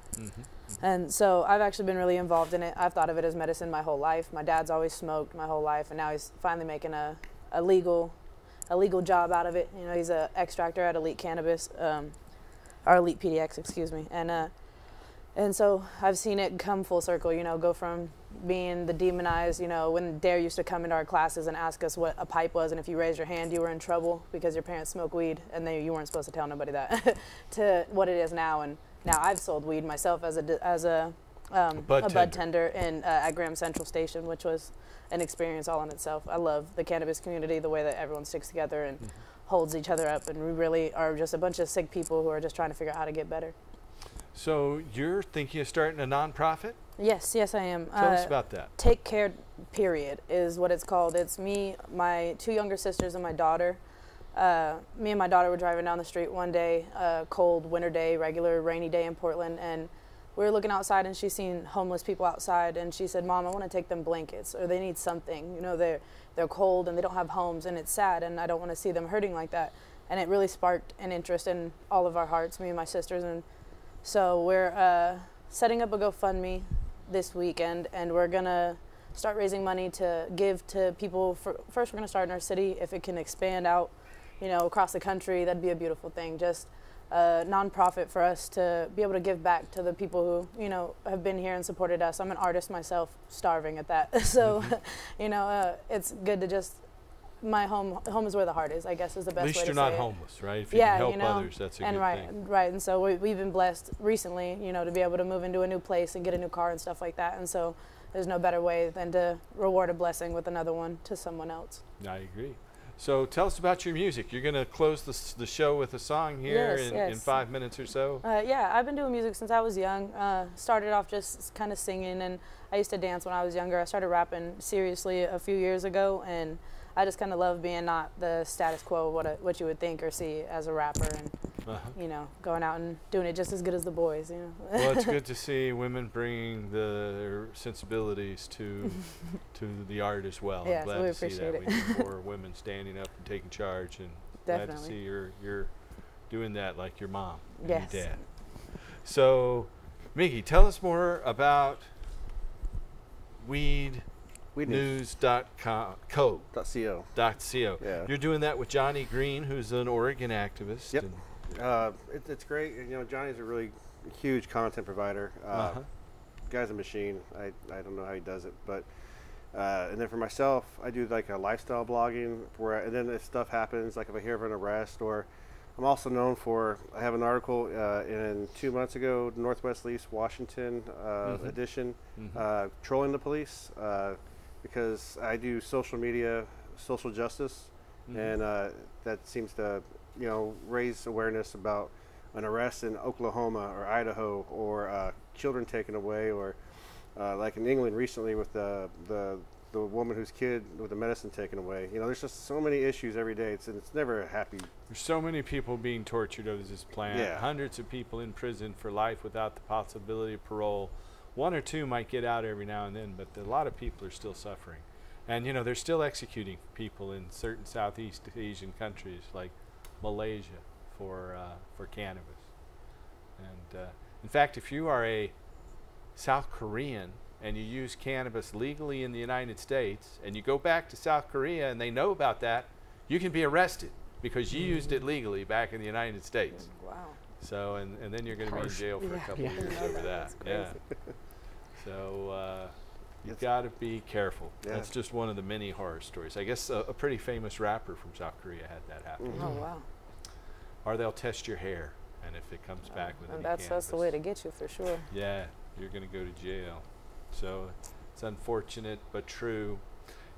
And so I've actually been really involved in it. I've thought of it as medicine my whole life. My dad's always smoked my whole life, and now he's finally making a legal job out of it. You know, he's an extractor at Elite Cannabis, or Elite PDX, excuse me. And so I've seen it come full circle, you know, go from being the demonized, you know, when Dare used to come into our classes and ask us what a pipe was, and if you raised your hand, you were in trouble because your parents smoked weed, and you weren't supposed to tell nobody that, to what it is now. And now I've sold weed myself as a bud tender at Graham Central Station, which was an experience all in itself. I love the cannabis community, the way that everyone sticks together and holds each other up, and we really are just a bunch of sick people who are just trying to figure out how to get better. So you're thinking of starting a nonprofit? Yes, yes I am. Tell us about that. Take Care, period, is what it's called. It's me, my two younger sisters, and my daughter. Me and my daughter were driving down the street one day, cold winter day, regular rainy day in Portland, and we were looking outside, and she's seen homeless people outside, and she said, "Mom, I want to take them blankets, or they need something. You know, they're cold and they don't have homes, and it's sad, and I don't want to see them hurting like that." And it really sparked an interest in all of our hearts, me and my sisters, and so we're setting up a GoFundMe this weekend, and we're gonna start raising money to give to people. First, we're gonna start in our city. If it can expand out, you know, across the country, that'd be a beautiful thing. Just a nonprofit for us to be able to give back to the people who, you know, have been here and supported us. I'm an artist myself, starving at that. So, you know, it's good to just, my home is where the heart is, I guess, is the best way to say it. At least you're not homeless, right? If you can help others, that's a good thing. Right, and so we've been blessed recently, you know, to be able to move into a new place and get a new car and stuff like that. And so there's no better way than to reward a blessing with another one to someone else. I agree. So tell us about your music. You're going to close the show with a song here in 5 minutes or so. Yeah, I've been doing music since I was young. Started off just kind of singing, and I used to dance when I was younger. I started rapping seriously a few years ago, and I just kind of love being not the status quo of what you would think or see as a rapper, and you know, going out and doing it just as good as the boys. You know. Well, it's good to see women bringing their sensibilities to the art as well. Yeah, I'm glad so we to see appreciate that. it. We need more women standing up and taking charge, and glad to see you're doing that like your mom and your dad. So, Miggy, tell us more about weednews.co. Yeah. You're doing that with Johnny Green, who's an Oregon activist. Yep. It's great. You know, Johnny's a really huge content provider. Guy's a machine. I don't know how he does it, but and then for myself, I do like a lifestyle blogging and then if stuff happens, like if I hear of an arrest, or I'm also known for, I have an article in 2 months ago, Northwest Leafs Washington edition, trolling the police. because I do social media, social justice, and that seems to, you know, raise awareness about an arrest in Oklahoma or Idaho, or children taken away, or like in England recently with the woman whose kid with the medicine taken away. You know, there's just so many issues every day. It's never a happy. There's so many people being tortured over this plant. Yeah. Hundreds of people in prison for life without the possibility of parole. 1 or 2 might get out every now and then, but a lot of people are still suffering. And you know, they're still executing people in certain Southeast Asian countries like Malaysia for cannabis. And in fact, if you are a South Korean and you use cannabis legally in the United States, and you go back to South Korea and they know about that, you can be arrested because you used it legally back in the United States. Wow. So, and then you're going to be in jail for a couple of years over that. Yeah. So you've got to be careful. Yeah. That's just one of the many horror stories. I guess a pretty famous rapper from South Korea had that happen. Oh, wow. Or they'll test your hair, and if it comes back with any that's cannabis, the way to get you for sure. yeah, you're going to go to jail. So it's unfortunate but true.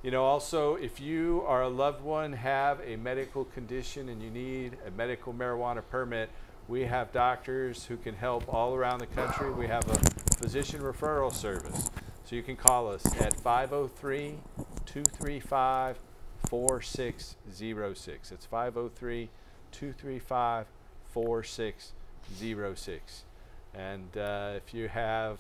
You know, also, if you or a loved one have a medical condition and you need a medical marijuana permit, we have doctors who can help all around the country. We have a physician referral service. So you can call us at 503-235-4606. That's 503-235-4606. And if you have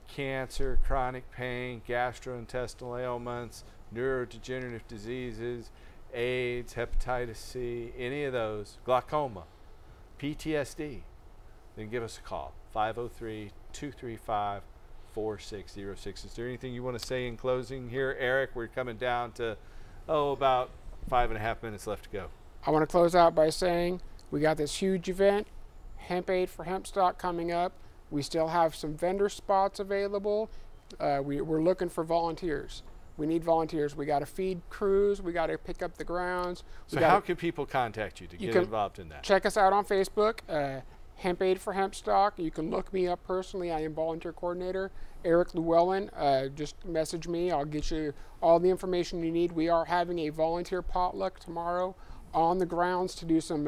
cancer, chronic pain, gastrointestinal ailments, neurodegenerative diseases, AIDS, hepatitis C, any of those, glaucoma, PTSD, then give us a call, 503-235-4606. Is there anything you want to say in closing here, Eric? We're coming down to, about 5.5 minutes left to go. I want to close out by saying we got this huge event, Hemp Aid for Hemp Stock, coming up. We still have some vendor spots available. We're looking for volunteers. We need volunteers. We got to feed crews. We got to pick up the grounds. So how can people contact you to get involved in that? Check us out on Facebook, Hemp Aid for Hemp Stock. You can look me up personally. I am volunteer coordinator, Eric Llewellyn. Just message me. I'll get you all the information you need. We are having a volunteer potluck tomorrow on the grounds to do some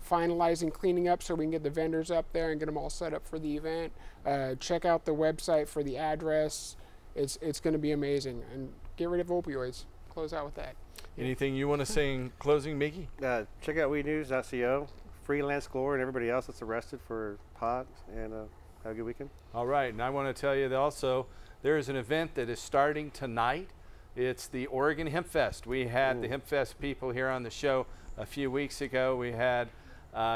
finalizing cleaning up so we can get the vendors up there and get them all set up for the event. Check out the website for the address. It's going to be amazing. And get rid of opioids. Close out with that. Anything you want to say in closing, Mickey? Check out weednews.co, Freelance Glory, and everybody else that's arrested for pot, and have a good weekend. All right, and I want to tell you that also there is an event that is starting tonight. It's the Oregon Hemp Fest. We had the Hemp Fest people here on the show a few weeks ago. We had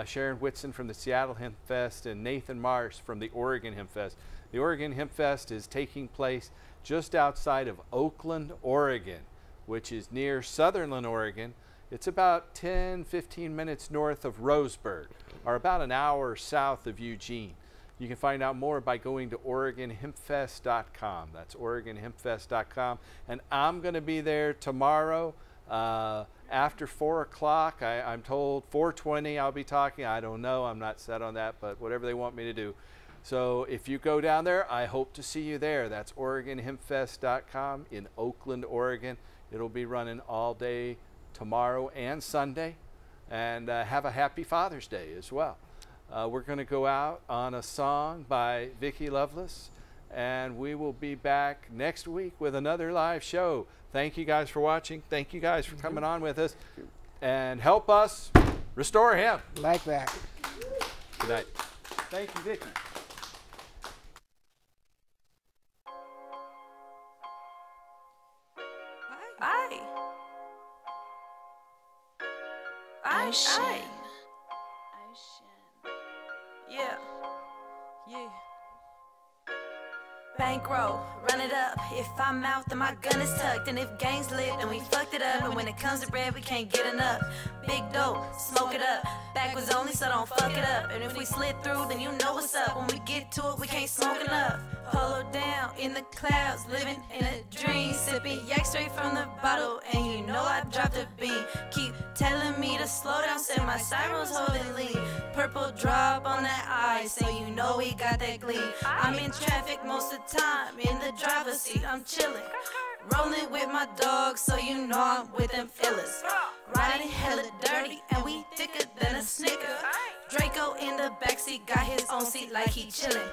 Sharon Whitson from the Seattle Hemp Fest and Nathan Marsh from the Oregon Hemp Fest. The Oregon Hemp Fest is taking place just outside of Oakland, Oregon, which is near Sutherland, Oregon. It's about 10-15 minutes north of Roseburg, or about an hour south of Eugene. You can find out more by going to OregonHempFest.com. That's OregonHempFest.com. And I'm going to be there tomorrow after 4 o'clock. I'm told 4:20 I'll be talking. I don't know. I'm not set on that, but whatever they want me to do. So if you go down there, I hope to see you there. That's OregonHempFest.com in Oakland, Oregon. It'll be running all day tomorrow and Sunday. And have a happy Father's Day as well. We're going to go out on a song by Vicki Loveless, and we will be back next week with another live show. Thank you guys for watching. Thank you guys for coming on with us, and help us restore hemp. Like that. Good night. Thank you, Vicki. Ocean. Yeah. Bankroll, run it up. If I'm out, then my gun is tucked. And if gangs lit, then we fucked it up. And when it comes to bread, we can't get enough. Big dope, smoke it up. Backwards only, so don't fuck it up. And if we slid through, then you know what's up. When we get to it, we can't smoke enough. Hollow down in the clouds, living in a dream. Sipping yak straight from the bottle, and you know I dropped a bean. Keep telling me to slow down, said my sirens holding lean. purple drop on that eye, so you know we got that gleam. I'm in traffic most of the time, in the driver's seat, I'm chilling. Rolling with my dog, so you know I'm with them fillers. Riding hella dirty, and we thicker than a Snicker. Draco in the backseat, got his own seat like he chillin'.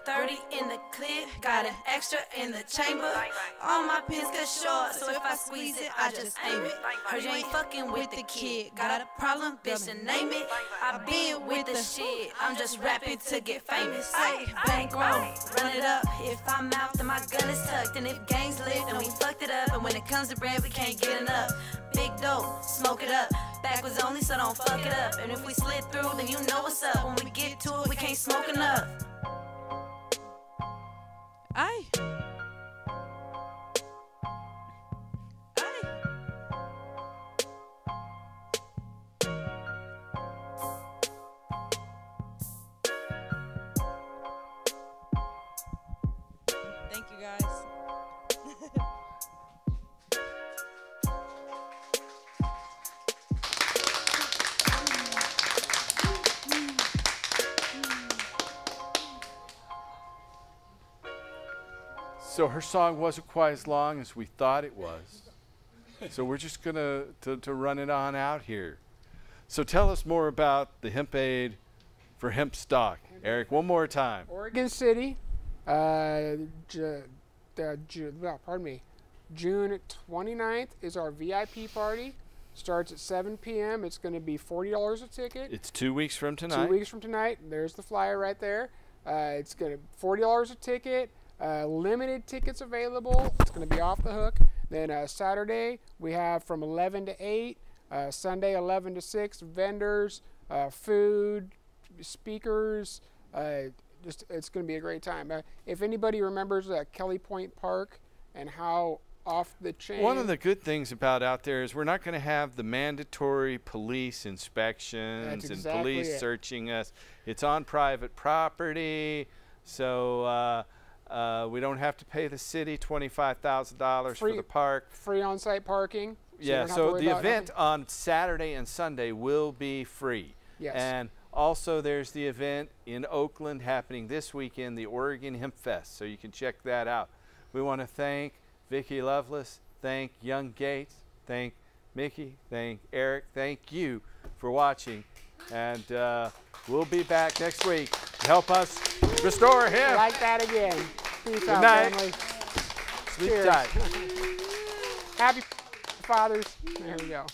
30 in the clip, got an extra in the chamber. All my pins get short, so if I squeeze it, I just aim it. Heard you ain't fucking with the kid, got a problem, bitch, and name it. I been with the shit, I'm just rapping to get famous. Ay, bankroll, run it up. If I'm out, then my gun is tucked. And if gangs lit, then we fucked it up. And when it comes to bread, we can't get enough. Big dope, smoke it up. Backwards only, so don't fuck it up. And if we slid through, then you know what's up. When we get to it, we can't smoke enough. Aye. Thank you guys. So her song wasn't quite as long as we thought it was. So we're just going to run it on out here. So tell us more about the hemp aid for hemp stock. Eric, one more time. Oregon City, June 29th is our VIP party. Starts at 7 p.m. It's going to be $40 a ticket. It's 2 weeks from tonight. 2 weeks from tonight. There's the flyer right there. It's going to $40 a ticket. Limited tickets available. It's going to be off the hook. Then Saturday we have from 11 to 8. Sunday 11 to 6. Vendors, food, speakers. It's going to be a great time. If anybody remembers Kelly Point Park and how off the chain. One of the good things about out there is we're not going to have the mandatory police inspections and police searching us. It's on private property, so we don't have to pay the city $25,000 for the park. Free on-site parking. Yeah, so the event on Saturday and Sunday will be free. Yes. And also there's the event in Oakland happening this weekend, the Oregon Hemp Fest, so you can check that out. We want to thank Vicki Lovelace, thank Young Gates, thank Mickey, thank Eric, thank you for watching. And we'll be back next week to help us restore hemp. Like that again. Peace Good out, night. family. Sleep Cheers. tight. Happy Fathers. There we go.